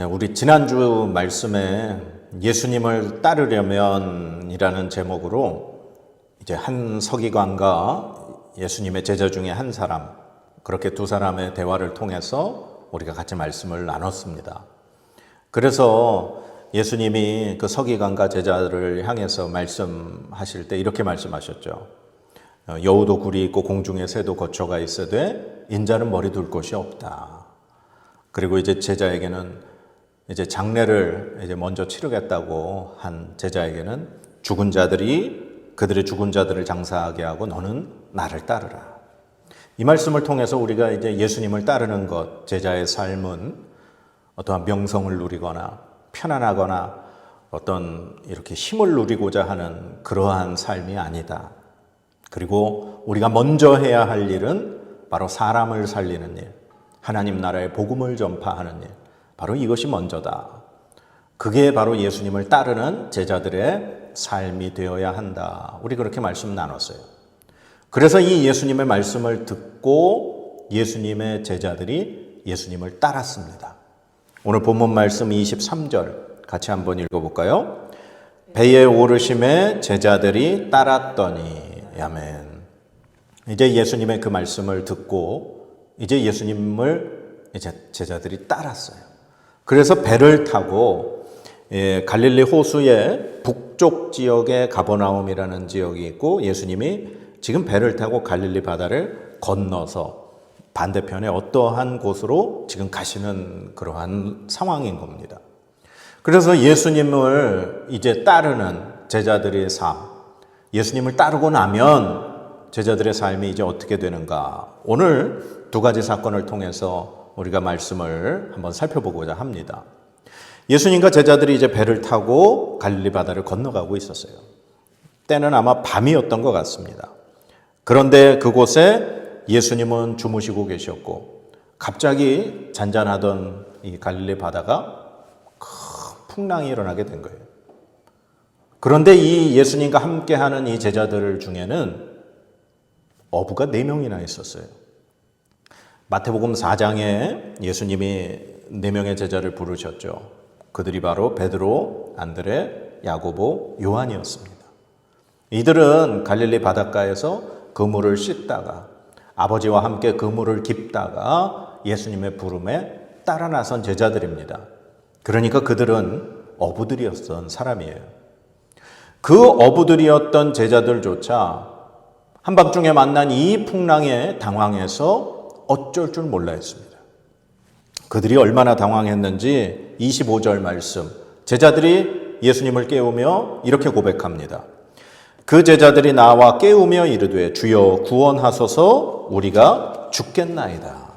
우리 지난주 말씀에 예수님을 따르려면 이라는 제목으로 이제 한 서기관과 예수님의 제자 중에 한 사람, 그렇게 두 사람의 대화를 통해서 우리가 같이 말씀을 나눴습니다. 그래서 예수님이 그 서기관과 제자들을 향해서 말씀하실 때 이렇게 말씀하셨죠. 여우도 굴이 있고 공중에 새도 거처가 있으되 인자는 머리 둘 곳이 없다. 그리고 이제 제자에게는 이제 장례를 이제 먼저 치르겠다고 한 제자에게는 그들의 죽은 자들을 장사하게 하고 너는 나를 따르라. 이 말씀을 통해서 우리가 이제 예수님을 따르는 것, 제자의 삶은 어떠한 명성을 누리거나 편안하거나 어떤 이렇게 힘을 누리고자 하는 그러한 삶이 아니다. 그리고 우리가 먼저 해야 할 일은 바로 사람을 살리는 일, 하나님 나라의 복음을 전파하는 일, 바로 이것이 먼저다. 그게 바로 예수님을 따르는 제자들의 삶이 되어야 한다. 우리 그렇게 말씀 나눴어요. 그래서 이 예수님의 말씀을 듣고 예수님의 제자들이 예수님을 따랐습니다. 오늘 본문 말씀 23절 같이 한번 읽어볼까요? 배에 오르심에 제자들이 따랐더니 아멘. 이제 예수님의 그 말씀을 듣고 이제 예수님을 이제 제자들이 따랐어요. 그래서 배를 타고 갈릴리 호수의 북쪽 지역에 가버나움이라는 지역이 있고 예수님이 지금 배를 타고 갈릴리 바다를 건너서 반대편에 어떠한 곳으로 지금 가시는 그러한 상황인 겁니다. 그래서 예수님을 이제 따르는 제자들의 삶, 예수님을 따르고 나면 제자들의 삶이 이제 어떻게 되는가? 오늘 두 가지 사건을 통해서 우리가 말씀을 한번 살펴보고자 합니다. 예수님과 제자들이 이제 배를 타고 갈릴리 바다를 건너가고 있었어요. 때는 아마 밤이었던 것 같습니다. 그런데 그곳에 예수님은 주무시고 계셨고 갑자기 잔잔하던 이 갈릴리 바다가 큰 풍랑이 일어나게 된 거예요. 그런데 이 예수님과 함께하는 이 제자들 중에는 어부가 4명이나 있었어요. 마태복음 4장에 예수님이 4명의 제자를 부르셨죠. 그들이 바로 베드로, 안드레, 야고보, 요한이었습니다. 이들은 갈릴리 바닷가에서 그물을 씻다가 아버지와 함께 그물을 깁다가 예수님의 부름에 따라 나선 제자들입니다. 그러니까 그들은 어부들이었던 사람이에요. 그 어부들이었던 제자들조차 한밤중에 만난 이 풍랑에 당황해서 어쩔 줄 몰라 했습니다. 그들이 얼마나 당황했는지 25절 말씀, 제자들이 예수님을 깨우며 이렇게 고백합니다. 그 제자들이 나와 깨우며 이르되 주여 구원하소서 우리가 죽겠나이다.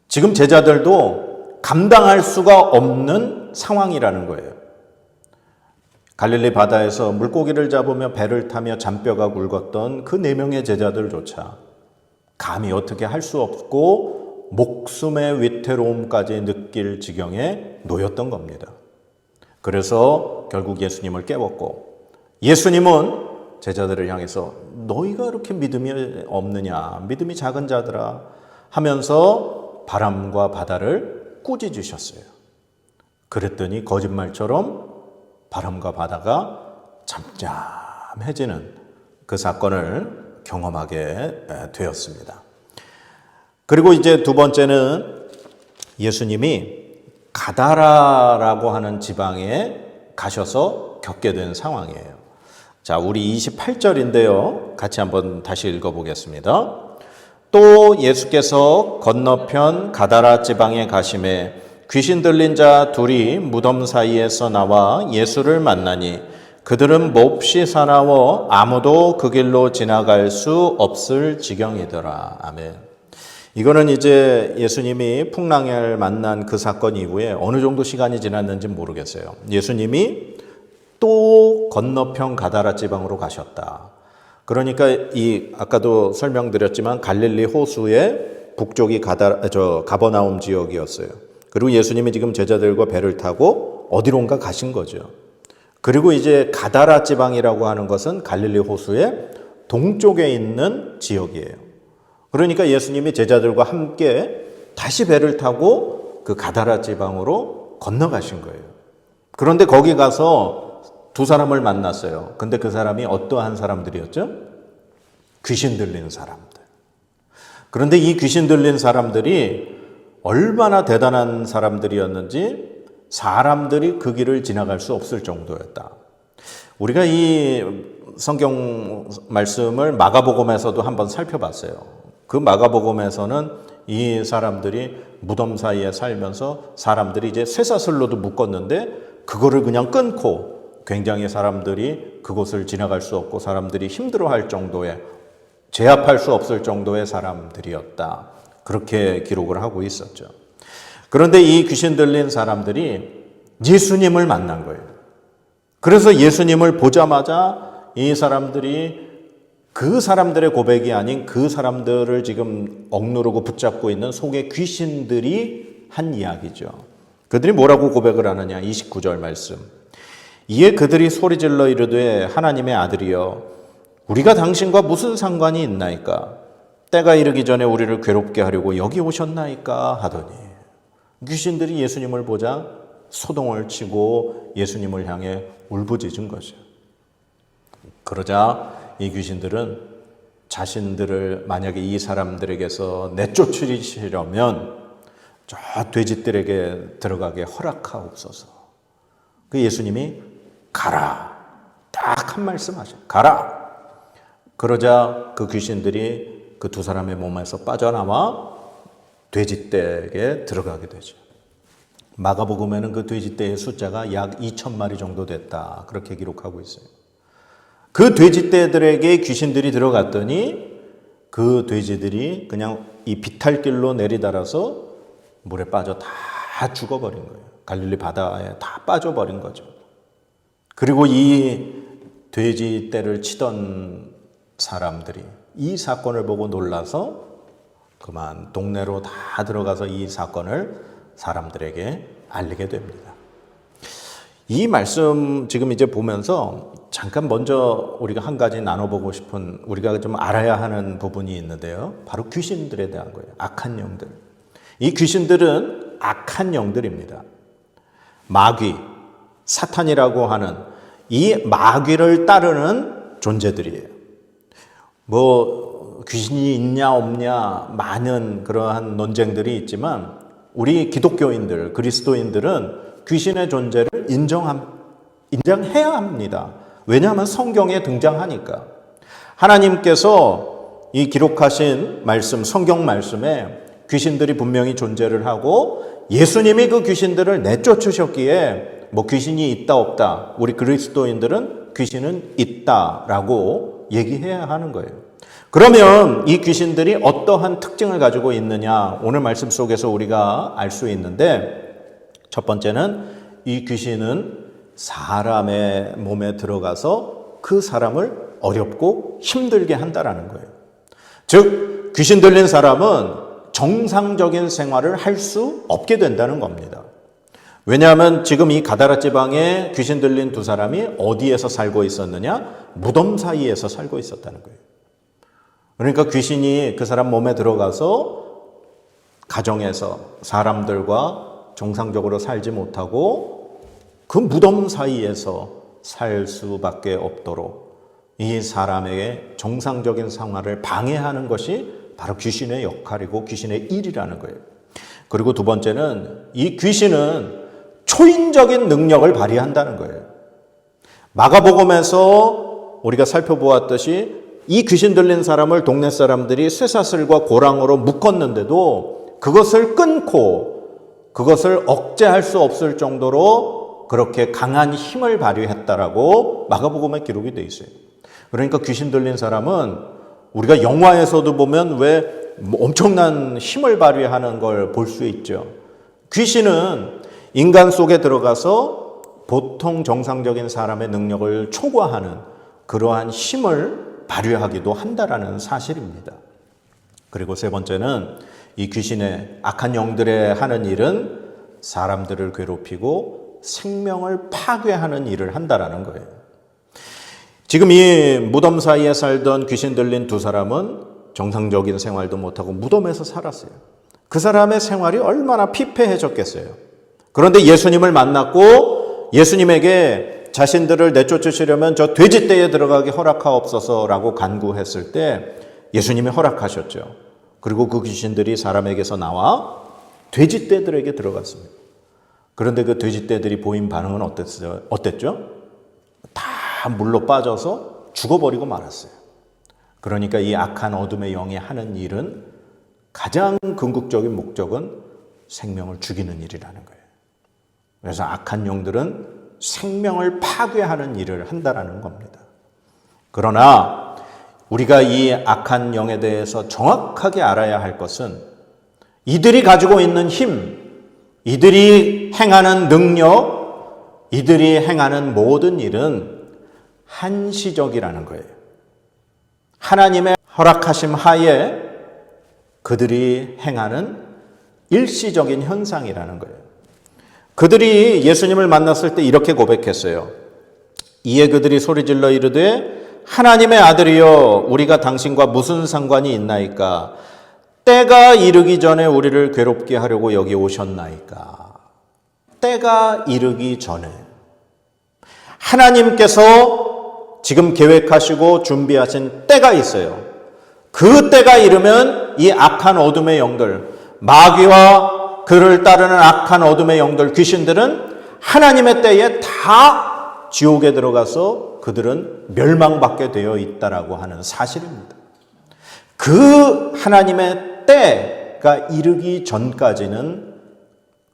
지금 제자들도 감당할 수가 없는 상황이라는 거예요. 갈릴리 바다에서 물고기를 잡으며 배를 타며 잔뼈가 굵었던 그 4명의 제자들조차 감히 어떻게 할 수 없고 목숨의 위태로움까지 느낄 지경에 놓였던 겁니다. 그래서 결국 예수님을 깨웠고 예수님은 제자들을 향해서 너희가 이렇게 믿음이 없느냐, 믿음이 작은 자들아 하면서 바람과 바다를 꾸짖으셨어요. 그랬더니 거짓말처럼 바람과 바다가 잠잠해지는 그 사건을 경험하게 되었습니다. 그리고 이제 두 번째는 예수님이 가다라라고 하는 지방에 가셔서 겪게 된 상황이에요. 자, 우리 28절인데요. 같이 한번 다시 읽어보겠습니다. 또 예수께서 건너편 가다라 지방에 가심에 귀신 들린 자 둘이 무덤 사이에서 나와 예수를 만나니 그들은 몹시 사나워 아무도 그 길로 지나갈 수 없을 지경이더라. 아멘. 이거는 이제 예수님이 풍랑을 만난 그 사건 이후에 어느 정도 시간이 지났는지 모르겠어요. 예수님이 또 건너편 가다라 지방으로 가셨다. 그러니까 아까도 설명드렸지만 갈릴리 호수의 북쪽이 가버나움 지역이었어요. 그리고 예수님이 지금 제자들과 배를 타고 어디론가 가신 거죠. 그리고 이제 가다라 지방이라고 하는 것은 갈릴리 호수의 동쪽에 있는 지역이에요. 그러니까 예수님이 제자들과 함께 다시 배를 타고 그 가다라 지방으로 건너가신 거예요. 그런데 거기 가서 두 사람을 만났어요. 근데 그 사람이 어떠한 사람들이었죠? 귀신 들린 사람들. 그런데 이 귀신 들린 사람들이 얼마나 대단한 사람들이었는지 사람들이 그 길을 지나갈 수 없을 정도였다. 우리가 이 성경 말씀을 마가복음에서도 한번 살펴봤어요. 그 마가복음에서는 이 사람들이 무덤 사이에 살면서 사람들이 이제 쇠사슬로도 묶었는데 그거를 그냥 끊고 굉장히 사람들이 그곳을 지나갈 수 없고 사람들이 힘들어할 정도의 제압할 수 없을 정도의 사람들이었다. 그렇게 기록을 하고 있었죠. 그런데 이 귀신 들린 사람들이 예수님을 만난 거예요. 그래서 예수님을 보자마자 이 사람들이 그 사람들의 고백이 아닌 그 사람들을 지금 억누르고 붙잡고 있는 속의 귀신들이 한 이야기죠. 그들이 뭐라고 고백을 하느냐? 29절 말씀. 이에 그들이 소리질러 이르되 하나님의 아들이여 우리가 당신과 무슨 상관이 있나이까? 때가 이르기 전에 우리를 괴롭게 하려고 여기 오셨나이까? 하더니 귀신들이 예수님을 보자 소동을 치고 예수님을 향해 울부짖은 거죠. 그러자 이 귀신들은 자신들을 만약에 이 사람들에게서 내쫓으시려면 저 돼지들에게 들어가게 허락하옵소서. 그 예수님이 가라. 딱 한 말씀 하셔. 가라. 그러자 그 귀신들이 그 두 사람의 몸에서 빠져나와 돼지떼에게 들어가게 되죠. 마가복음에는 그 돼지떼의 숫자가 약 2,000마리 정도 됐다. 그렇게 기록하고 있어요. 그 돼지떼들에게 귀신들이 들어갔더니 그 돼지들이 그냥 이 비탈길로 내리달아서 물에 빠져 다 죽어버린 거예요. 갈릴리 바다에 다 빠져버린 거죠. 그리고 이 돼지떼를 치던 사람들이 이 사건을 보고 놀라서 그만 동네로 다 들어가서 이 사건을 사람들에게 알리게 됩니다. 이 말씀 지금 이제 보면서 잠깐 먼저 우리가 한 가지 나눠보고 싶은 우리가 좀 알아야 하는 부분이 있는데요. 바로 귀신들에 대한 거예요. 악한 영들. 이 귀신들은 악한 영들입니다. 마귀, 사탄이라고 하는 이 마귀를 따르는 존재들이에요. 뭐 귀신이 있냐 없냐 많은 그러한 논쟁들이 있지만 우리 기독교인들, 그리스도인들은 귀신의 존재를 인정해야 합니다. 왜냐하면 성경에 등장하니까. 하나님께서 이 기록하신 말씀, 성경 말씀에 귀신들이 분명히 존재를 하고 예수님이 그 귀신들을 내쫓으셨기에 뭐 귀신이 있다 없다. 우리 그리스도인들은 귀신은 있다라고 얘기해야 하는 거예요. 그러면 이 귀신들이 어떠한 특징을 가지고 있느냐? 오늘 말씀 속에서 우리가 알 수 있는데 첫 번째는 이 귀신은 사람의 몸에 들어가서 그 사람을 어렵고 힘들게 한다라는 거예요. 즉 귀신 들린 사람은 정상적인 생활을 할 수 없게 된다는 겁니다. 왜냐하면 지금 이 가다라 지방에 귀신 들린 두 사람이 어디에서 살고 있었느냐? 무덤 사이에서 살고 있었다는 거예요. 그러니까 귀신이 그 사람 몸에 들어가서 가정에서 사람들과 정상적으로 살지 못하고 그 무덤 사이에서 살 수밖에 없도록 이 사람에게 정상적인 생활을 방해하는 것이 바로 귀신의 역할이고 귀신의 일이라는 거예요. 그리고 두 번째는 이 귀신은 초인적인 능력을 발휘한다는 거예요. 마가복음에서 우리가 살펴보았듯이 이 귀신 들린 사람을 동네 사람들이 쇠사슬과 고랑으로 묶었는데도 그것을 끊고 그것을 억제할 수 없을 정도로 그렇게 강한 힘을 발휘했다라고 마가복음에 기록이 되어 있어요. 그러니까 귀신 들린 사람은 우리가 영화에서도 보면 왜 엄청난 힘을 발휘하는 걸 볼 수 있죠. 귀신은 인간 속에 들어가서 보통 정상적인 사람의 능력을 초과하는 그러한 힘을 발휘하기도 한다라는 사실입니다. 그리고 세 번째는 이 귀신의 악한 영들의 하는 일은 사람들을 괴롭히고 생명을 파괴하는 일을 한다라는 거예요. 지금 이 무덤 사이에 살던 귀신 들린 두 사람은 정상적인 생활도 못하고 무덤에서 살았어요. 그 사람의 생활이 얼마나 피폐해졌겠어요. 그런데 예수님을 만났고 예수님에게 자신들을 내쫓으시려면 저 돼지떼에 들어가게 허락하옵소서라고 간구했을 때 예수님이 허락하셨죠. 그리고 그 귀신들이 사람에게서 나와 돼지떼들에게 들어갔습니다. 그런데 그 돼지떼들이 보인 반응은 어땠죠? 다 물로 빠져서 죽어버리고 말았어요. 그러니까 이 악한 어둠의 영이 하는 일은 가장 궁극적인 목적은 생명을 죽이는 일이라는 거예요. 그래서 악한 영들은 생명을 파괴하는 일을 한다라는 겁니다. 그러나 우리가 이 악한 영에 대해서 정확하게 알아야 할 것은 이들이 가지고 있는 힘, 이들이 행하는 능력, 이들이 행하는 모든 일은 한시적이라는 거예요. 하나님의 허락하심 하에 그들이 행하는 일시적인 현상이라는 거예요. 그들이 예수님을 만났을 때 이렇게 고백했어요. 이에 그들이 소리질러 이르되 하나님의 아들이여 우리가 당신과 무슨 상관이 있나이까? 때가 이르기 전에 우리를 괴롭게 하려고 여기 오셨나이까? 때가 이르기 전에 하나님께서 지금 계획하시고 준비하신 때가 있어요. 그 때가 이르면 이 악한 어둠의 영들, 마귀와 그를 따르는 악한 어둠의 영들, 귀신들은 하나님의 때에 다 지옥에 들어가서 그들은 멸망받게 되어 있다라고 하는 사실입니다. 그 하나님의 때가 이르기 전까지는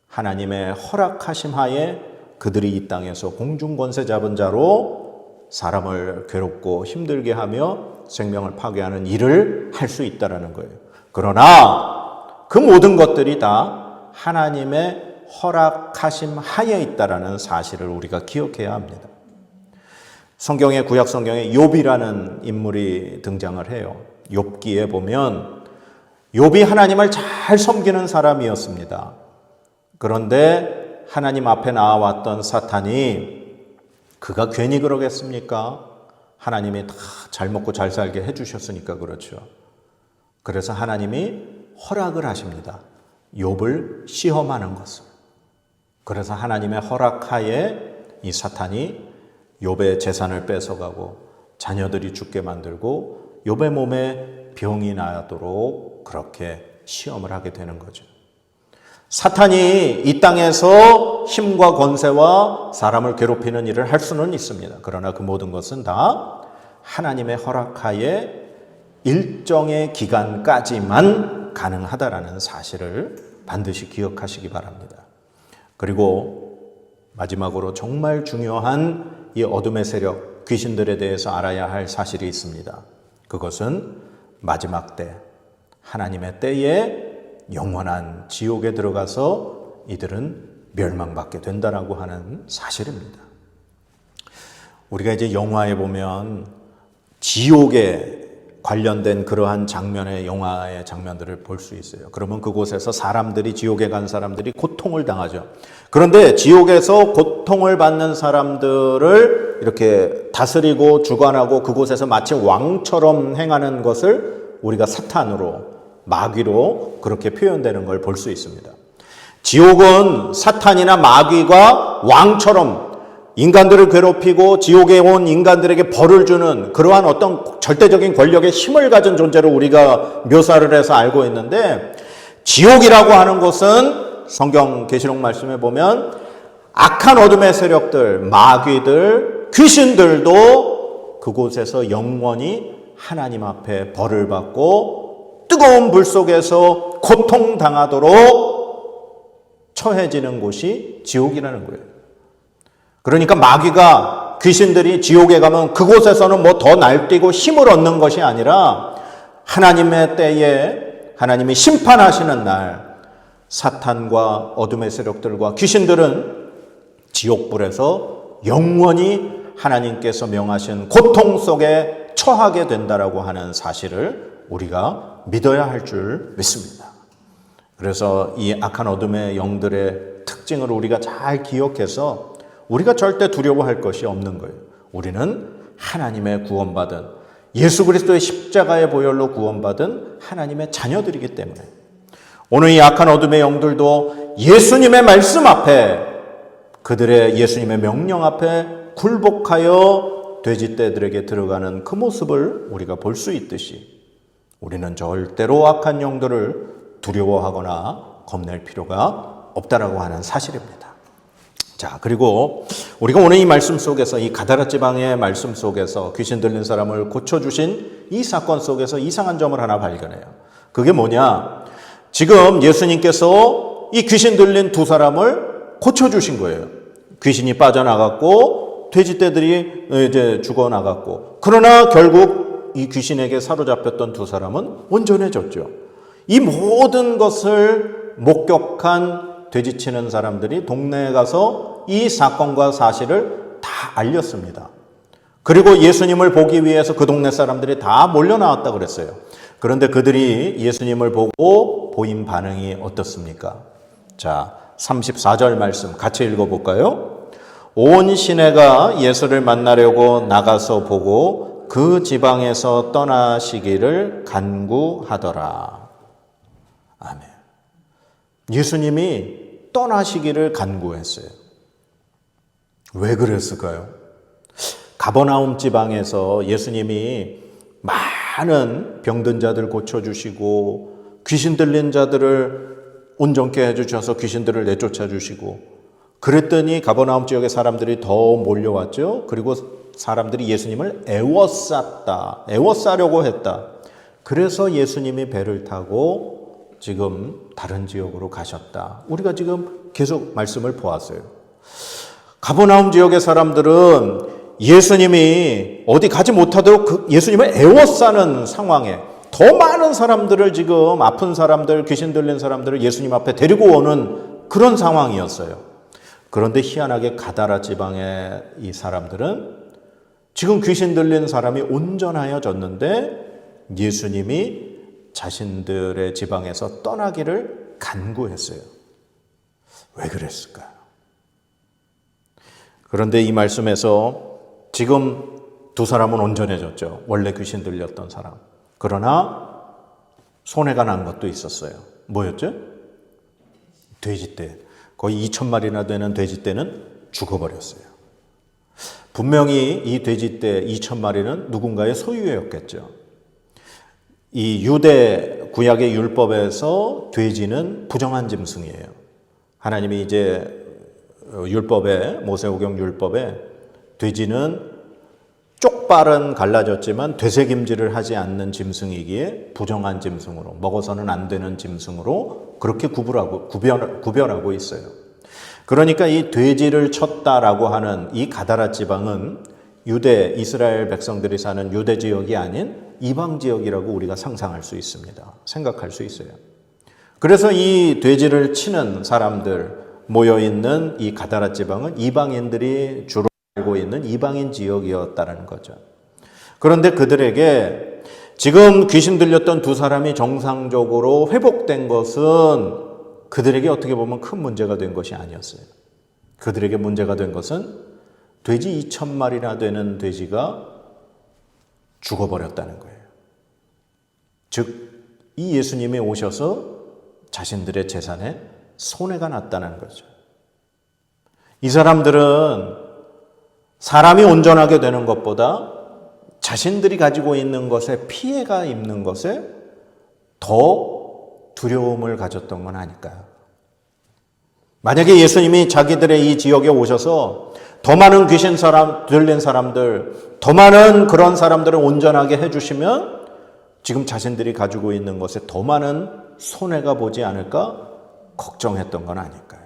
하나님의 허락하심 하에 그들이 이 땅에서 공중권세 잡은 자로 사람을 괴롭고 힘들게 하며 생명을 파괴하는 일을 할 수 있다라는 거예요. 그러나 그 모든 것들이 다 하나님의 허락하심 하에 있다라는 사실을 우리가 기억해야 합니다. 성경의 구약 성경에 욥이라는 인물이 등장을 해요. 욥기에 보면 욥이 하나님을 잘 섬기는 사람이었습니다. 그런데 하나님 앞에 나와왔던 사탄이 그가 괜히 그러겠습니까? 하나님이 다 잘 먹고 잘 살게 해주셨으니까 그렇죠. 그래서 하나님이 허락을 하십니다. 욥을 시험하는 것을. 그래서 하나님의 허락하에 이 사탄이 욥의 재산을 뺏어가고 자녀들이 죽게 만들고 욥의 몸에 병이 나도록 그렇게 시험을 하게 되는 거죠. 사탄이 이 땅에서 힘과 권세와 사람을 괴롭히는 일을 할 수는 있습니다. 그러나 그 모든 것은 다 하나님의 허락하에 일정의 기간까지만 가능하다라는 사실을 반드시 기억하시기 바랍니다. 그리고 마지막으로 정말 중요한 이 어둠의 세력, 귀신들에 대해서 알아야 할 사실이 있습니다. 그것은 마지막 때, 하나님의 때에 영원한 지옥에 들어가서 이들은 멸망받게 된다라고 하는 사실입니다. 우리가 이제 영화에 보면 지옥에 관련된 그러한 장면의 영화의 장면들을 볼 수 있어요. 그러면 그곳에서 사람들이, 지옥에 간 사람들이 고통을 당하죠. 그런데 지옥에서 고통을 받는 사람들을 이렇게 다스리고 주관하고 그곳에서 마치 왕처럼 행하는 것을 우리가 사탄으로, 마귀로 그렇게 표현되는 걸 볼 수 있습니다. 지옥은 사탄이나 마귀가 왕처럼 인간들을 괴롭히고 지옥에 온 인간들에게 벌을 주는 그러한 어떤 절대적인 권력의 힘을 가진 존재로 우리가 묘사를 해서 알고 있는데, 지옥이라고 하는 것은 성경 계시록 말씀에 보면 악한 어둠의 세력들, 마귀들, 귀신들도 그곳에서 영원히 하나님 앞에 벌을 받고 뜨거운 불 속에서 고통당하도록 처해지는 곳이 지옥이라는 거예요. 그러니까 마귀가, 귀신들이 지옥에 가면 그곳에서는 뭐 더 날뛰고 힘을 얻는 것이 아니라 하나님의 때에 하나님이 심판하시는 날 사탄과 어둠의 세력들과 귀신들은 지옥불에서 영원히 하나님께서 명하신 고통 속에 처하게 된다라고 하는 사실을 우리가 믿어야 할 줄 믿습니다. 그래서 이 악한 어둠의 영들의 특징을 우리가 잘 기억해서 우리가 절대 두려워할 것이 없는 거예요. 우리는 하나님의 구원받은, 예수 그리스도의 십자가의 보혈로 구원받은 하나님의 자녀들이기 때문에 오늘 이 악한 어둠의 영들도 예수님의 말씀 앞에, 그들의 예수님의 명령 앞에 굴복하여 돼지떼들에게 들어가는 그 모습을 우리가 볼 수 있듯이 우리는 절대로 악한 영들을 두려워하거나 겁낼 필요가 없다라고 하는 사실입니다. 자, 그리고 우리가 오늘 이 말씀 속에서, 이 가다라 지방의 말씀 속에서 귀신 들린 사람을 고쳐주신 이 사건 속에서 이상한 점을 하나 발견해요. 그게 뭐냐? 지금 예수님께서 이 귀신 들린 두 사람을 고쳐주신 거예요. 귀신이 빠져나갔고 돼지떼들이 이제 죽어나갔고, 그러나 결국 이 귀신에게 사로잡혔던 두 사람은 온전해졌죠. 이 모든 것을 목격한 돼지치는 사람들이 동네에 가서 이 사건과 사실을 다 알렸습니다. 그리고 예수님을 보기 위해서 그 동네 사람들이 다 몰려 나왔다 그랬어요. 그런데 그들이 예수님을 보고 보인 반응이 어떻습니까? 자, 34절 말씀 같이 읽어볼까요? 온 시내가 예수를 만나려고 나가서 보고 그 지방에서 떠나시기를 간구하더라. 아멘. 예수님이 떠나시기를 간구했어요. 왜 그랬을까요? 가버나움 지방에서 예수님이 많은 병든 자들 고쳐주시고 귀신 들린 자들을 온전케 해주셔서 귀신들을 내쫓아 주시고, 그랬더니 가버나움 지역의 사람들이 더 몰려왔죠. 그리고 사람들이 예수님을 애워싸려고 했다. 그래서 예수님이 배를 타고 지금 다른 지역으로 가셨다. 우리가 지금 계속 말씀을 보았어요. 가버나움 지역의 사람들은 예수님이 어디 가지 못하도록 그 예수님을 애워싸는 상황에 더 많은 사람들을, 지금 아픈 사람들, 귀신 들린 사람들을 예수님 앞에 데리고 오는 그런 상황이었어요. 그런데 희한하게 가다라 지방의 이 사람들은 지금 귀신 들린 사람이 온전하여졌는데 예수님이 자신들의 지방에서 떠나기를 간구했어요. 왜 그랬을까요? 그런데 이 말씀에서 지금 두 사람은 온전해졌죠. 원래 귀신 들렸던 사람. 그러나 손해가 난 것도 있었어요. 뭐였죠? 돼지떼. 거의 2,000마리나 되는 돼지떼는 죽어버렸어요. 분명히 이 돼지떼 2,000마리는 누군가의 소유였겠죠. 이 유대 구약의 율법에서 돼지는 부정한 짐승이에요. 하나님이 이제 율법에, 모세오경 율법에 돼지는 쪽발은 갈라졌지만 되새김질을 하지 않는 짐승이기에 부정한 짐승으로, 먹어서는 안 되는 짐승으로 그렇게 구별하고 있어요. 그러니까 이 돼지를 쳤다라고 하는 이 가다라 지방은 유대, 이스라엘 백성들이 사는 유대 지역이 아닌 이방 지역이라고 우리가 상상할 수 있습니다. 생각할 수 있어요. 그래서 이 돼지를 치는 사람들 모여있는 이 가다라 지방은 이방인들이 주로 알고 있는 이방인 지역이었다는 거죠. 그런데 그들에게 지금 귀신 들렸던 두 사람이 정상적으로 회복된 것은 그들에게 어떻게 보면 큰 문제가 된 것이 아니었어요. 그들에게 문제가 된 것은 돼지 2,000마리나 되는 돼지가 죽어버렸다는 거예요. 즉, 이 예수님이 오셔서 자신들의 재산에 손해가 났다는 거죠. 이 사람들은 사람이 온전하게 되는 것보다 자신들이 가지고 있는 것에 피해가 입는 것에 더 두려움을 가졌던 건 아닐까요? 만약에 예수님이 자기들의 이 지역에 오셔서 더 많은 귀신 들린 사람들, 더 많은 그런 사람들을 온전하게 해주시면 지금 자신들이 가지고 있는 것에 더 많은 손해가 보지 않을까 걱정했던 건 아닐까요?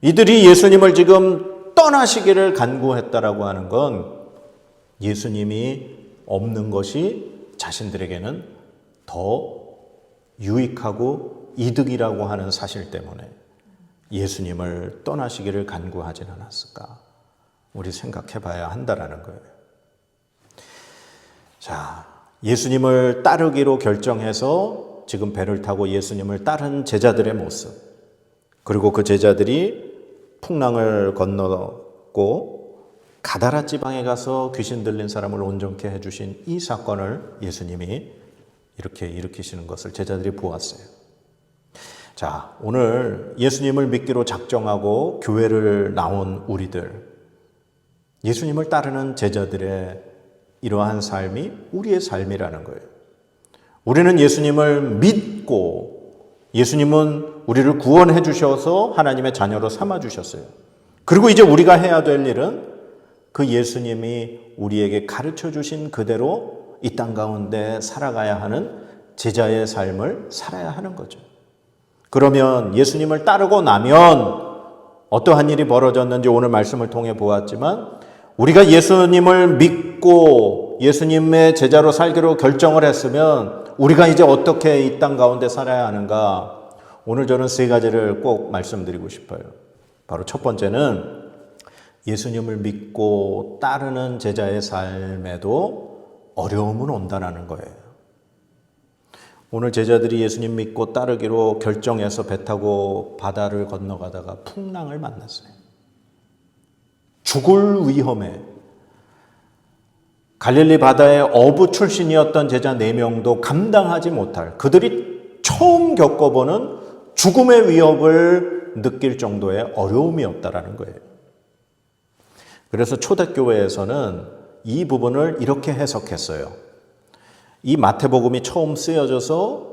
이들이 예수님을 지금 떠나시기를 간구했다라고 하는 건 예수님이 없는 것이 자신들에게는 더 유익하고 이득이라고 하는 사실 때문에 예수님을 떠나시기를 간구하진 않았을까? 우리 생각해 봐야 한다라는 거예요. 자, 예수님을 따르기로 결정해서 지금 배를 타고 예수님을 따른 제자들의 모습, 그리고 그 제자들이 풍랑을 건너고 가다라 지방에 가서 귀신 들린 사람을 온전케 해주신 이 사건을 예수님이 이렇게 일으키시는 것을 제자들이 보았어요. 자, 오늘 예수님을 믿기로 작정하고 교회를 나온 우리들, 예수님을 따르는 제자들의 이러한 삶이 우리의 삶이라는 거예요. 우리는 예수님을 믿고 예수님은 우리를 구원해 주셔서 하나님의 자녀로 삼아 주셨어요. 그리고 이제 우리가 해야 될 일은 그 예수님이 우리에게 가르쳐 주신 그대로 이 땅 가운데 살아가야 하는 제자의 삶을 살아야 하는 거죠. 그러면 예수님을 따르고 나면 어떠한 일이 벌어졌는지 오늘 말씀을 통해 보았지만, 우리가 예수님을 믿고 예수님의 제자로 살기로 결정을 했으면 우리가 이제 어떻게 이 땅 가운데 살아야 하는가? 오늘 저는 세 가지를 꼭 말씀드리고 싶어요. 바로 첫 번째는 예수님을 믿고 따르는 제자의 삶에도 어려움은 온다는 거예요. 오늘 제자들이 예수님 믿고 따르기로 결정해서 배 타고 바다를 건너가다가 풍랑을 만났어요. 죽을 위험에 갈릴리 바다의 어부 출신이었던 제자 4명도 감당하지 못할, 그들이 처음 겪어보는 죽음의 위협을 느낄 정도의 어려움이었다라는 거예요. 그래서 초대교회에서는 이 부분을 이렇게 해석했어요. 이 마태복음이 처음 쓰여져서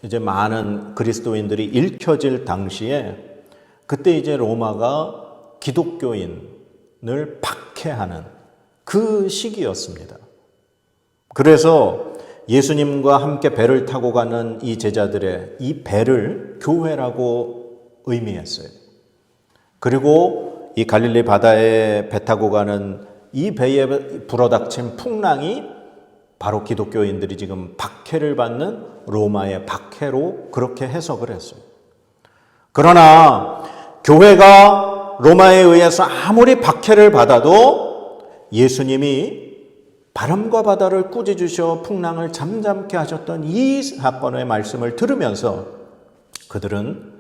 이제 많은 그리스도인들이 읽혀질 당시에, 그때 이제 로마가 기독교인을 박해하는 그 시기였습니다. 그래서 예수님과 함께 배를 타고 가는 이 제자들의 이 배를 교회라고 의미했어요. 그리고 이 갈릴리 바다에 배 타고 가는 이 배에 불어닥친 풍랑이 바로 기독교인들이 지금 박해를 받는 로마의 박해로 그렇게 해석을 했어요. 그러나 교회가 로마에 의해서 아무리 박해를 받아도 예수님이 바람과 바다를 꾸짖으셔 풍랑을 잠잠케 하셨던 이 사건의 말씀을 들으면서 그들은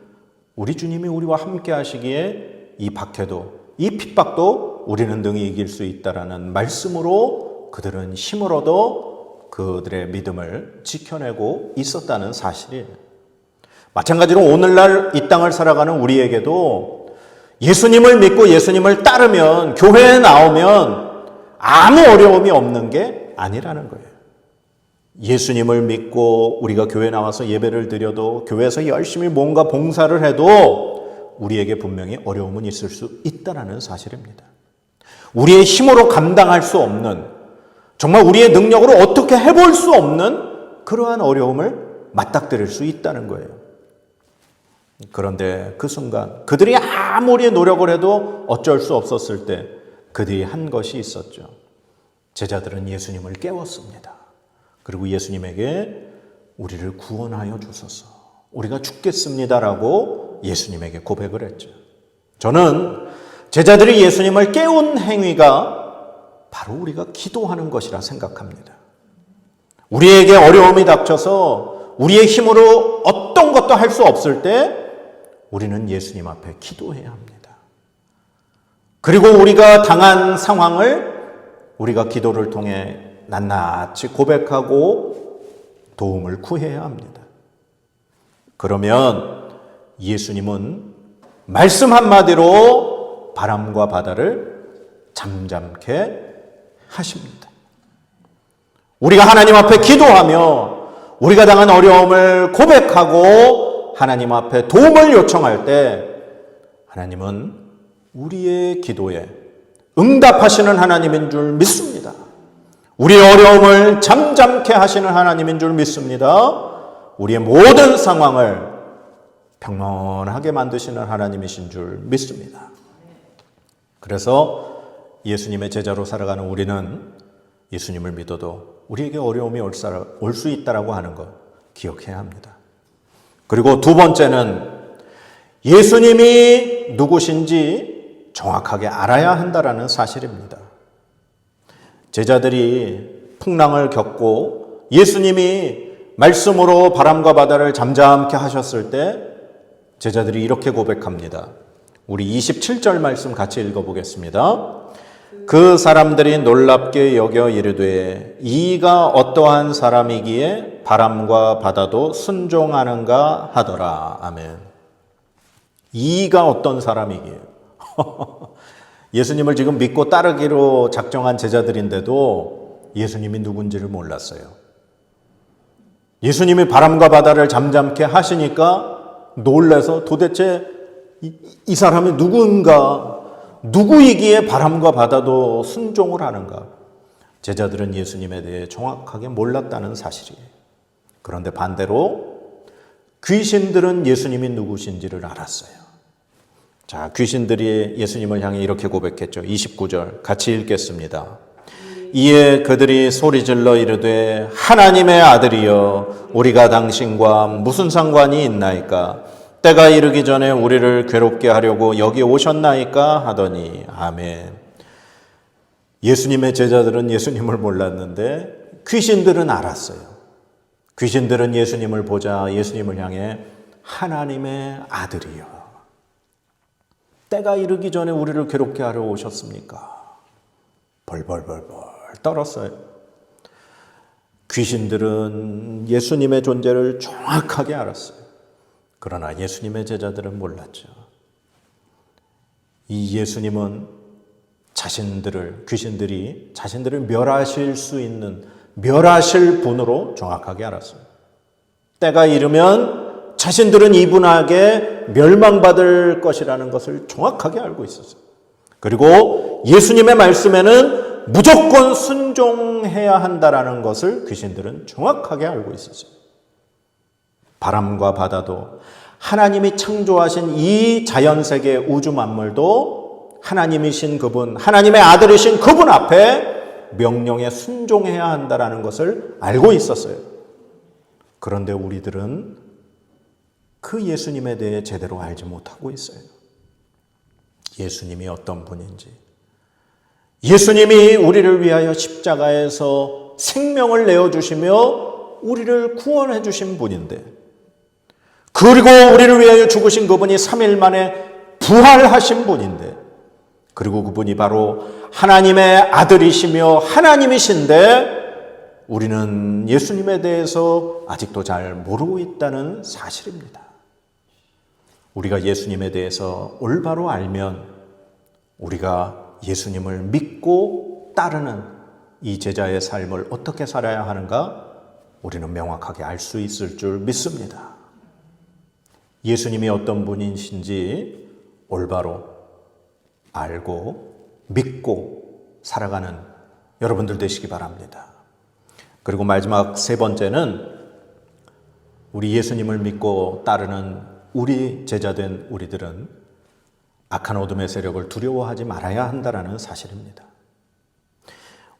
우리 주님이 우리와 함께 하시기에 이 박해도, 이 핍박도 우리는 능히 이길 수 있다라는 말씀으로 그들은 힘을 얻어 그들의 믿음을 지켜내고 있었다는 사실이에요. 마찬가지로 오늘날 이 땅을 살아가는 우리에게도 예수님을 믿고 예수님을 따르면, 교회에 나오면 아무 어려움이 없는 게 아니라는 거예요. 예수님을 믿고 우리가 교회에 나와서 예배를 드려도, 교회에서 열심히 뭔가 봉사를 해도 우리에게 분명히 어려움은 있을 수 있다는 사실입니다. 우리의 힘으로 감당할 수 없는, 정말 우리의 능력으로 어떻게 해볼 수 없는 그러한 어려움을 맞닥뜨릴 수 있다는 거예요. 그런데 그 순간 그들이 아무리 노력을 해도 어쩔 수 없었을 때 그들이 한 것이 있었죠. 제자들은 예수님을 깨웠습니다. 그리고 예수님에게 우리를 구원하여 주소서, 우리가 죽겠습니다라고 예수님에게 고백을 했죠. 저는 제자들이 예수님을 깨운 행위가 바로 우리가 기도하는 것이라 생각합니다. 우리에게 어려움이 닥쳐서 우리의 힘으로 어떤 것도 할 수 없을 때 우리는 예수님 앞에 기도해야 합니다. 그리고 우리가 당한 상황을 우리가 기도를 통해 낱낱이 고백하고 도움을 구해야 합니다. 그러면 예수님은 말씀 한마디로 바람과 바다를 잠잠케 하십니다. 우리가 하나님 앞에 기도하며 우리가 당한 어려움을 고백하고 하나님 앞에 도움을 요청할 때 하나님은 우리의 기도에 응답하시는 하나님인 줄 믿습니다. 우리의 어려움을 잠잠케 하시는 하나님인 줄 믿습니다. 우리의 모든 상황을 평온하게 만드시는 하나님이신 줄 믿습니다. 그래서 예수님의 제자로 살아가는 우리는 예수님을 믿어도 우리에게 어려움이 올 수 있다라고 하는 것 기억해야 합니다. 그리고 두 번째는 예수님이 누구신지 정확하게 알아야 한다라는 사실입니다. 제자들이 풍랑을 겪고 예수님이 말씀으로 바람과 바다를 잠잠케 하셨을 때 제자들이 이렇게 고백합니다. 우리 27절 말씀 같이 읽어보겠습니다. 그 사람들이 놀랍게 여겨 이르되 이가 어떠한 사람이기에 바람과 바다도 순종하는가 하더라. 아멘. 이가 어떤 사람이기에 예수님을 지금 믿고 따르기로 작정한 제자들인데도 예수님이 누군지를 몰랐어요. 예수님이 바람과 바다를 잠잠케 하시니까 놀라서 도대체 이 사람이 누군가, 누구이기에 바람과 바다도 순종을 하는가? 제자들은 예수님에 대해 정확하게 몰랐다는 사실이에요. 그런데 반대로 귀신들은 예수님이 누구신지를 알았어요. 자, 귀신들이 예수님을 향해 이렇게 고백했죠. 29절 같이 읽겠습니다. 이에 그들이 소리질러 이르되 하나님의 아들이여 우리가 당신과 무슨 상관이 있나이까? 때가 이르기 전에 우리를 괴롭게 하려고 여기 오셨나이까? 하더니 아멘. 예수님의 제자들은 예수님을 몰랐는데 귀신들은 알았어요. 귀신들은 예수님을 보자 예수님을 향해 하나님의 아들이여 때가 이르기 전에 우리를 괴롭게 하려 오셨습니까? 벌벌벌벌 떨었어요. 귀신들은 예수님의 존재를 정확하게 알았어요. 그러나 예수님의 제자들은 몰랐죠. 이 예수님은 귀신들이 자신들을 멸하실 수 있는, 멸하실 분으로 정확하게 알았어요. 때가 이르면 자신들은 이분에게 멸망받을 것이라는 것을 정확하게 알고 있었어요. 그리고 예수님의 말씀에는 무조건 순종해야 한다라는 것을 귀신들은 정확하게 알고 있었어요. 바람과 바다도 하나님이 창조하신 이 자연세계 우주 만물도 하나님이신 그분, 하나님의 아들이신 그분 앞에 명령에 순종해야 한다라는 것을 알고 있었어요. 그런데 우리들은 그 예수님에 대해 제대로 알지 못하고 있어요. 예수님이 어떤 분인지, 예수님이 우리를 위하여 십자가에서 생명을 내어주시며 우리를 구원해 주신 분인데, 그리고 우리를 위하여 죽으신 그분이 3일 만에 부활하신 분인데, 그리고 그분이 바로 하나님의 아들이시며 하나님이신데 우리는 예수님에 대해서 아직도 잘 모르고 있다는 사실입니다. 우리가 예수님에 대해서 올바로 알면 우리가 예수님을 믿고 따르는 이 제자의 삶을 어떻게 살아야 하는가 우리는 명확하게 알 수 있을 줄 믿습니다. 예수님이 어떤 분이신지 올바로 알고 믿고 살아가는 여러분들 되시기 바랍니다. 그리고 마지막 세 번째는 우리 예수님을 믿고 따르는 우리 제자된 우리들은 악한 어둠의 세력을 두려워하지 말아야 한다는 사실입니다.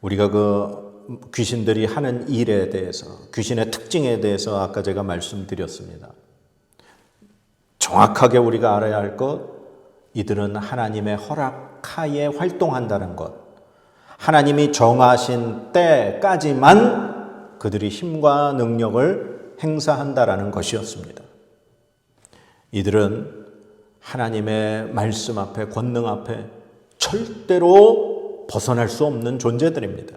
우리가 그 귀신들이 하는 일에 대해서, 귀신의 특징에 대해서 아까 제가 말씀드렸습니다. 정확하게 우리가 알아야 할 것, 이들은 하나님의 허락하에 활동한다는 것, 하나님이 정하신 때까지만 그들이 힘과 능력을 행사한다라는 것이었습니다. 이들은 하나님의 말씀 앞에, 권능 앞에 절대로 벗어날 수 없는 존재들입니다.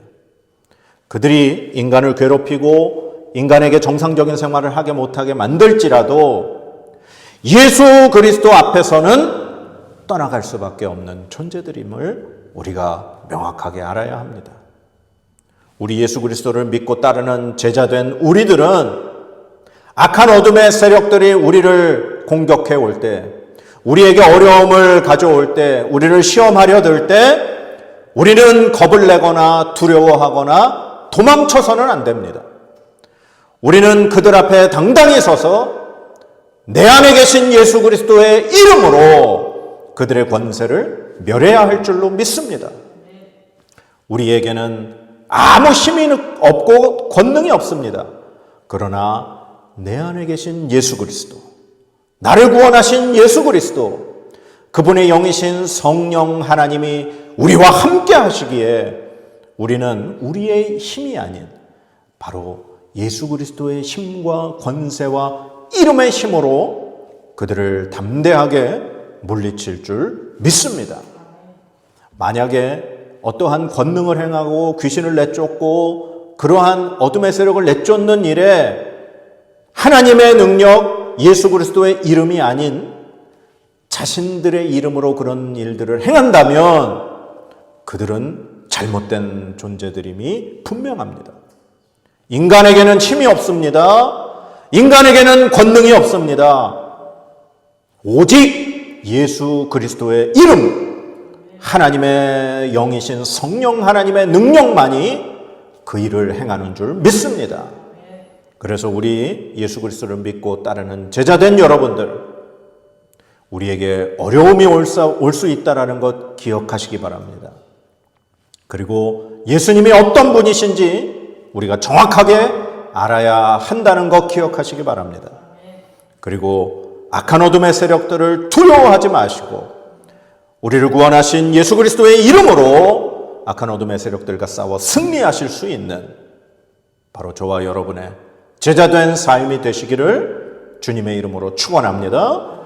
그들이 인간을 괴롭히고 인간에게 정상적인 생활을 하게 못하게 만들지라도 예수 그리스도 앞에서는 떠나갈 수밖에 없는 존재들임을 우리가 명확하게 알아야 합니다. 우리 예수 그리스도를 믿고 따르는 제자된 우리들은 악한 어둠의 세력들이 우리를 공격해 올 때, 우리에게 어려움을 가져올 때, 우리를 시험하려 들 때 우리는 겁을 내거나 두려워하거나 도망쳐서는 안 됩니다. 우리는 그들 앞에 당당히 서서 내 안에 계신 예수 그리스도의 이름으로 그들의 권세를 멸해야 할 줄로 믿습니다. 우리에게는 아무 힘이 없고 권능이 없습니다. 그러나 내 안에 계신 예수 그리스도, 나를 구원하신 예수 그리스도, 그분의 영이신 성령 하나님이 우리와 함께 하시기에 우리는 우리의 힘이 아닌 바로 예수 그리스도의 힘과 권세와 이름의 힘으로 그들을 담대하게 물리칠 줄 믿습니다. 만약에 어떠한 권능을 행하고 귀신을 내쫓고 그러한 어둠의 세력을 내쫓는 일에 하나님의 능력, 예수 그리스도의 이름이 아닌 자신들의 이름으로 그런 일들을 행한다면 그들은 잘못된 존재들임이 분명합니다. 인간에게는 힘이 없습니다. 인간에게는 권능이 없습니다. 오직 예수 그리스도의 이름, 하나님의 영이신 성령 하나님의 능력만이 그 일을 행하는 줄 믿습니다. 그래서 우리 예수 그리스도를 믿고 따르는 제자된 여러분들, 우리에게 어려움이 올 수 있다는 것 기억하시기 바랍니다. 그리고 예수님이 어떤 분이신지 우리가 정확하게 알아야 한다는 것 기억하시기 바랍니다. 그리고 악한 어둠의 세력들을 두려워하지 마시고 우리를 구원하신 예수 그리스도의 이름으로 악한 어둠의 세력들과 싸워 승리하실 수 있는 바로 저와 여러분의 제자된 삶이 되시기를 주님의 이름으로 축원합니다.